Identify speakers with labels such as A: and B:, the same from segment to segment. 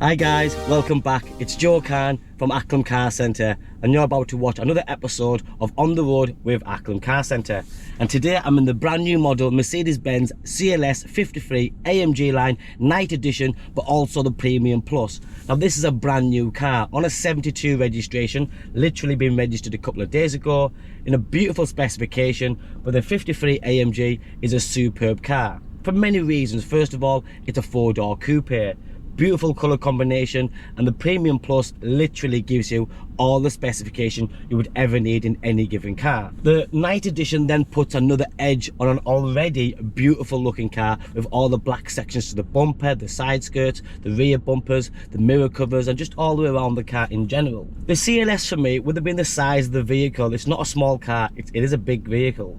A: Hi guys, welcome back. It's Joe Khan from Acklam Car Centre and you're about to watch another episode of On The Road with Acklam Car Centre. And today I'm in the brand new model Mercedes-Benz CLS 53 AMG line Night Edition, but also the Premium Plus. Now this is a brand new car on a 72 registration, literally been registered a couple of days ago, in a beautiful specification, but the 53 AMG is a superb car. For many reasons. First of all, it's a 4-door coupe. Beautiful colour combination, and the Premium Plus literally gives you all the specification you would ever need in any given car. The Night Edition then puts another edge on an already beautiful looking car with all the black sections to the bumper, the side skirts, the rear bumpers, the mirror covers, and just all the way around the car in general. The CLS for me would have been the size of the vehicle. It's not a small car, it is a big vehicle.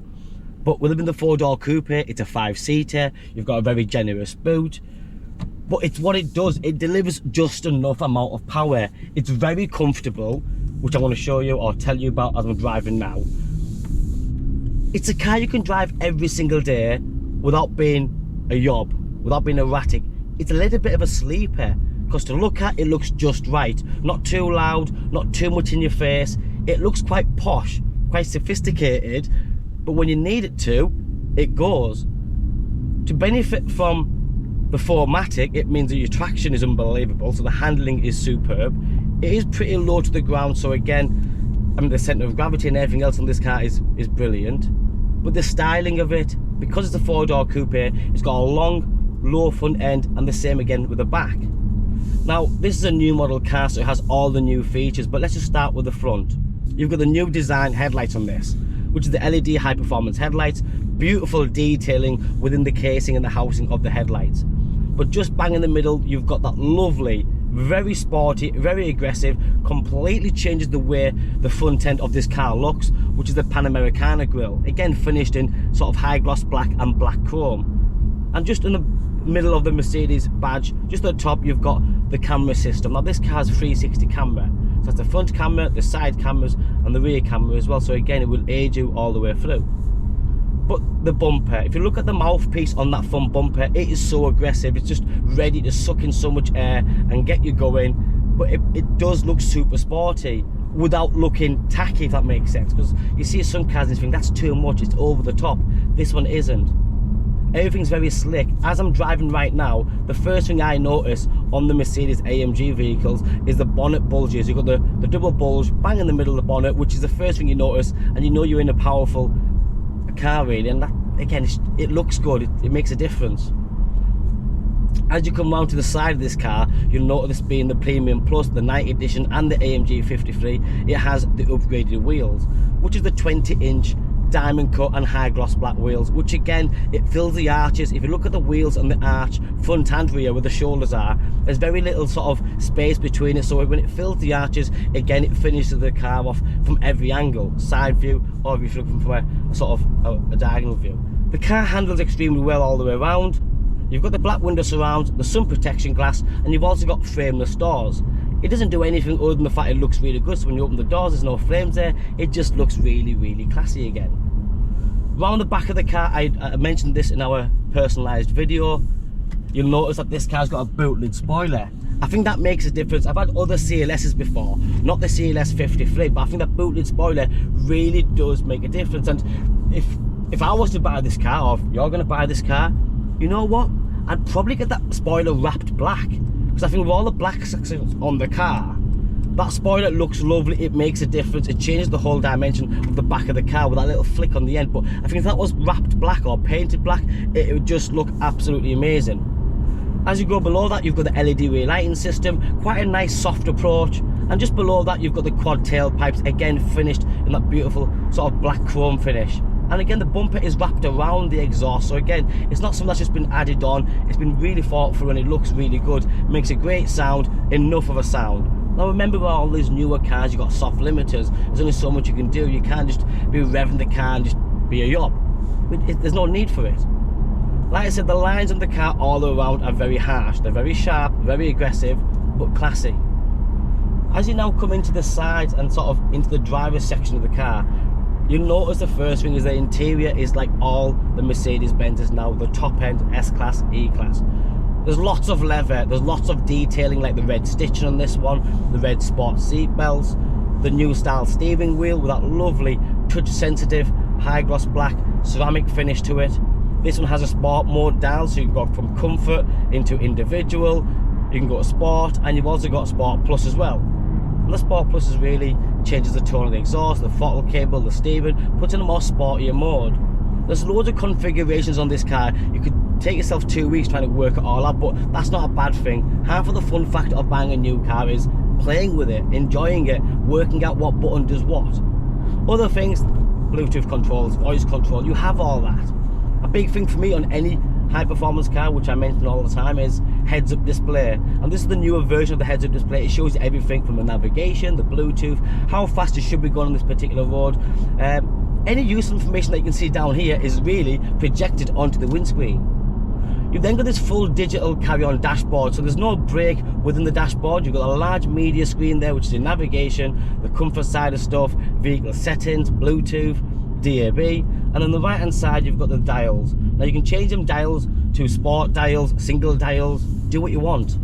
A: But with it being the 4-door coupe, it's a 5-seater, you've got a very generous boot. But it's what it does, it delivers just enough amount of power. It's very comfortable, which I want to show you or tell you about as I'm driving now. It's a car you can drive every single day without being a yob, without being erratic. It's a little bit of a sleeper, because to look at, it looks just right. Not too loud, not too much in your face. It looks quite posh, quite sophisticated, but when you need it to, it goes. To benefit from the 4MATIC, it means that your traction is unbelievable, so the handling is superb. It is pretty low to the ground, so again, I mean, the centre of gravity and everything else on this car is brilliant. But the styling of it, because it's a 4-door coupe, it's got a long, low front end, and the same again with the back. Now, this is a new model car, so it has all the new features, but let's just start with the front. You've got the new design headlights on this, which is the LED high performance headlights. Beautiful detailing within the casing and the housing of the headlights. But just bang in the middle, you've got that lovely, very sporty, very aggressive, completely changes the way the front end of this car looks, which is the Panamericana grille. Again, finished in sort of high gloss black and black chrome. And just in the middle of the Mercedes badge, just at the top, you've got the camera system. Now this car has 360 camera. So that's the front camera, the side cameras, and the rear camera as well. So again, it will aid you all the way through. But the bumper, if you look at the mouthpiece on that front bumper, it is so aggressive. It's just ready to suck in so much air and get you going. But it does look super sporty without looking tacky, if that makes sense. Because you see some cars and you think that's too much, it's over the top. This one isn't. Everything's very slick. As I'm driving right now, the first thing I notice on the Mercedes AMG vehicles is the bonnet bulges. You've got the double bulge bang in the middle of the bonnet, which is the first thing you notice, and you know you're in a powerful car really, and that again, it looks good, it makes a difference. As you come round to the side of this car, you'll notice being the Premium Plus, the Night Edition, and the AMG 53, it has the upgraded wheels, which is the 20-inch diamond cut and high gloss black wheels, which again, it fills the arches. If you look at the wheels and the arch, front and rear where the shoulders are, there's very little sort of space between it, so when it fills the arches, again, it finishes the car off from every angle, side view, or if you're looking for a sort of a diagonal view. The car handles extremely well all the way around. You've got the black window surrounds, the sun protection glass, and you've also got frameless doors. It doesn't do anything other than the fact it looks really good, so when you open the doors, there's no frames there, it just looks really, really classy again. Round the back of the car, I mentioned this in our personalised video, you'll notice that this car's got a boot lid spoiler. I think that makes a difference. I've had other CLSs before, not the CLS 53, but I think that boot lid spoiler really does make a difference. And if I was to buy this car, or if you're going to buy this car, you know what? I'd probably get that spoiler wrapped black, because I think with all the black sections on the car, that spoiler looks lovely, it makes a difference, it changes the whole dimension of the back of the car with that little flick on the end. But I think if that was wrapped black or painted black, it would just look absolutely amazing. As you go below that, you've got the LED rear lighting system, quite a nice soft approach, and just below that you've got the quad tailpipes, again finished in that beautiful sort of black chrome finish. And again, the bumper is wrapped around the exhaust, so again, it's not something that's just been added on, it's been really thought through and it looks really good, makes a great sound, enough of a sound. Now remember, with all these newer cars, you've got soft limiters, there's only so much you can do, you can't just be revving the car and just be a yob. There's no need for it. Like I said, the lines on the car all around are very harsh, they're very sharp, very aggressive, but classy. As you now come into the sides and sort of into the driver's section of the car, you'll notice the first thing is the interior is like all the Mercedes-Benzes now, the top end, S-Class, E-Class. There's lots of leather, there's lots of detailing, like the red stitching on this one, the red sport seat belts, the new style steering wheel with that lovely touch sensitive high gloss black ceramic finish to it. This one has a sport mode down, so you can go from comfort into individual, you can go to sport, and you've also got sport plus as well. And the sport plus is really changes the tone of the exhaust, the throttle cable, the steering, puts in a more sportier mode. There's loads of configurations on this car. You could take yourself 2 weeks trying to work it all out, but that's not a bad thing. Half of the fun factor of buying a new car is playing with it, enjoying it, working out what button does what. Other things, Bluetooth controls, voice control, you have all that. A big thing for me on any high performance car, which I mention all the time, is heads up display. And this is the newer version of the heads up display. It shows you everything from the navigation, the Bluetooth, how fast you should be going on this particular road. Any useful information that you can see down here is really projected onto the windscreen. You've then got this full digital carry-on dashboard, so there's no break within the dashboard. You've got a large media screen there, which is your navigation, the comfort side of stuff, vehicle settings, Bluetooth, DAB, and on the right hand side you've got the dials. Now you can change them dials to sport dials, single dials, do what you want.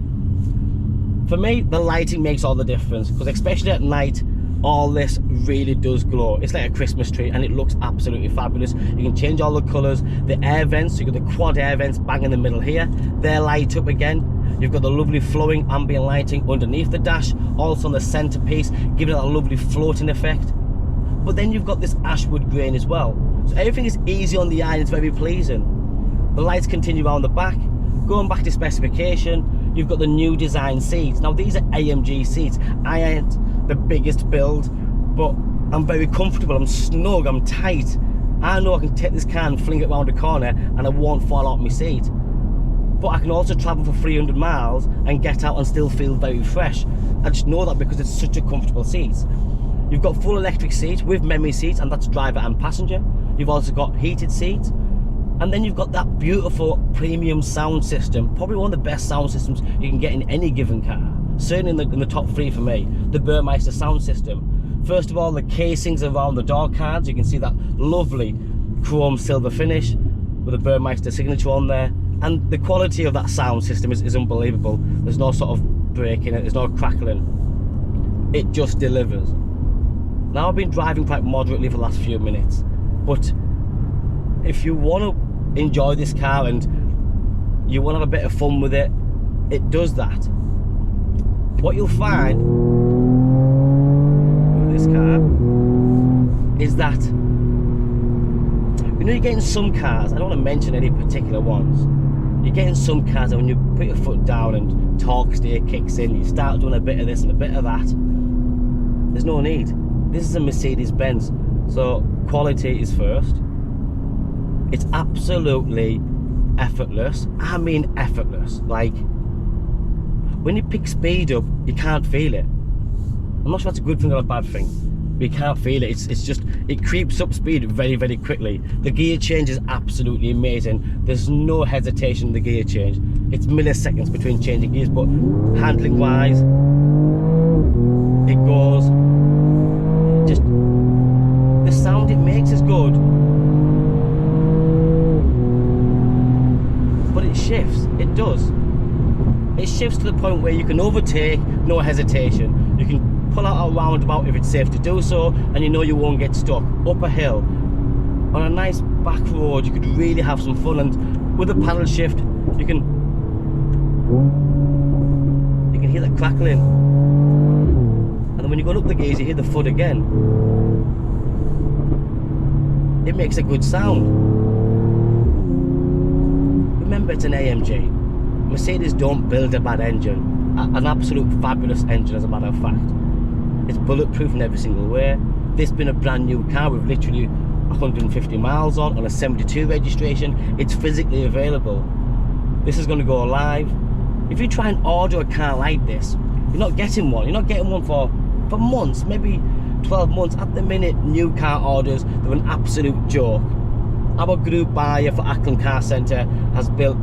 A: For me, the lighting makes all the difference, because especially at night, all this really does glow. It's like a Christmas tree and it looks absolutely fabulous. You can change all the colours. The air vents, so you've got the quad air vents bang in the middle here, they're light up again. You've got the lovely flowing ambient lighting underneath the dash, also on the centrepiece, giving it a lovely floating effect. But then you've got this ashwood grain as well, so everything is easy on the eye and it's very pleasing. The lights continue around the back. Going back to specification, you've got the new design seats. Now these are AMG seats. I ain't the biggest build, but I'm very comfortable, I'm snug, I'm tight. I know I can take this car and fling it around the corner and I won't fall out my seat. But I can also travel for 300 miles and get out and still feel very fresh. I just know that because it's such a comfortable seat. You've got full electric seats with memory seats, and that's driver and passenger. You've also got heated seats. And then you've got that beautiful premium sound system, probably one of the best sound systems you can get in any given car. Certainly in the top three for me, the Burmeister sound system. First of all, the casings around the door cards, you can see that lovely chrome silver finish with the Burmeister signature on there. And the quality of that sound system is unbelievable. There's no sort of break in it, there's no crackling. It just delivers. Now I've been driving quite moderately for the last few minutes, but if you want to enjoy this car and you want to have a bit of fun with it, it does that. What you'll find with this car is that, you know, you're getting some cars, I don't want to mention any particular ones, you're getting some cars that when you put your foot down and torque steer kicks in, you start doing a bit of this and a bit of that. There's no need. This is a Mercedes Benz, so quality is first. It's absolutely effortless. I mean effortless. Like, when you pick speed up, you can't feel it. I'm not sure that's a good thing or a bad thing, but you can't feel it. It's just, it creeps up speed very, very quickly. The gear change is absolutely amazing. There's no hesitation in the gear change. It's milliseconds between changing gears, but handling wise, it goes. Just, the sound it makes is good, but it shifts. It does. It shifts to the point where you can overtake, no hesitation. You can pull out a roundabout if it's safe to do so, and you know you won't get stuck. Up a hill, on a nice back road, you could really have some fun. And with a paddle shift, you can hear the crackling. And then when you're going up the gears, you hear the thud again. It makes a good sound. Remember, it's an AMG. Mercedes don't build a bad engine. An absolute fabulous engine, as a matter of fact. It's bulletproof in every single way. This being a brand new car with literally 150 miles on a 72 registration, it's physically available. This is going to go live. If you try and order a car like this, you're not getting one. You're not getting one for months, maybe 12 months. At the minute, new car orders, they're an absolute joke. Our group buyer for Acklam Car Centre has built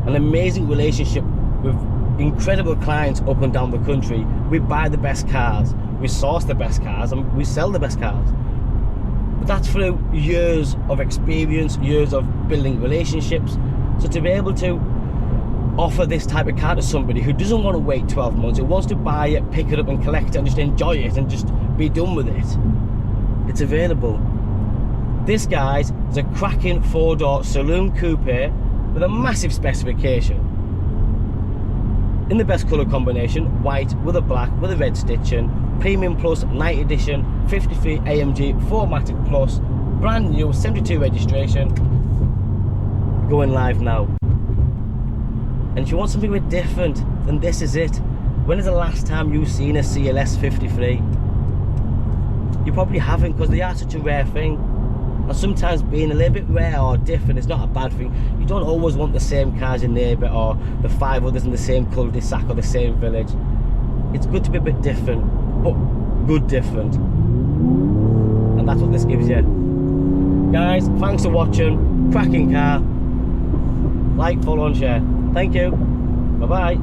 A: an amazing relationship with incredible clients up and down the country. We buy the best cars, we source the best cars, and we sell the best cars. But that's through years of experience, years of building relationships. So to be able to offer this type of car to somebody who doesn't want to wait 12 months, who wants to buy it, pick it up and collect it and just enjoy it and just be done with it, it's available. This, guys, is a cracking 4-door saloon coupe with a massive specification. In the best colour combination, white with a black with a red stitching, Premium Plus Night Edition 53 AMG 4MATIC Plus, brand new 72 registration, going live now. And if you want something a bit different, then this is it. When is the last time you've seen a CLS 53? You probably haven't, because they are such a rare thing. And sometimes being a little bit rare or different is not a bad thing. You don't always want the same car as your neighbour or the 5 others in the same cul-de-sac or the same village. It's good to be a bit different, but good different. And that's what this gives you. Guys, thanks for watching. Cracking car. Like, follow and share. Thank you. Bye-bye.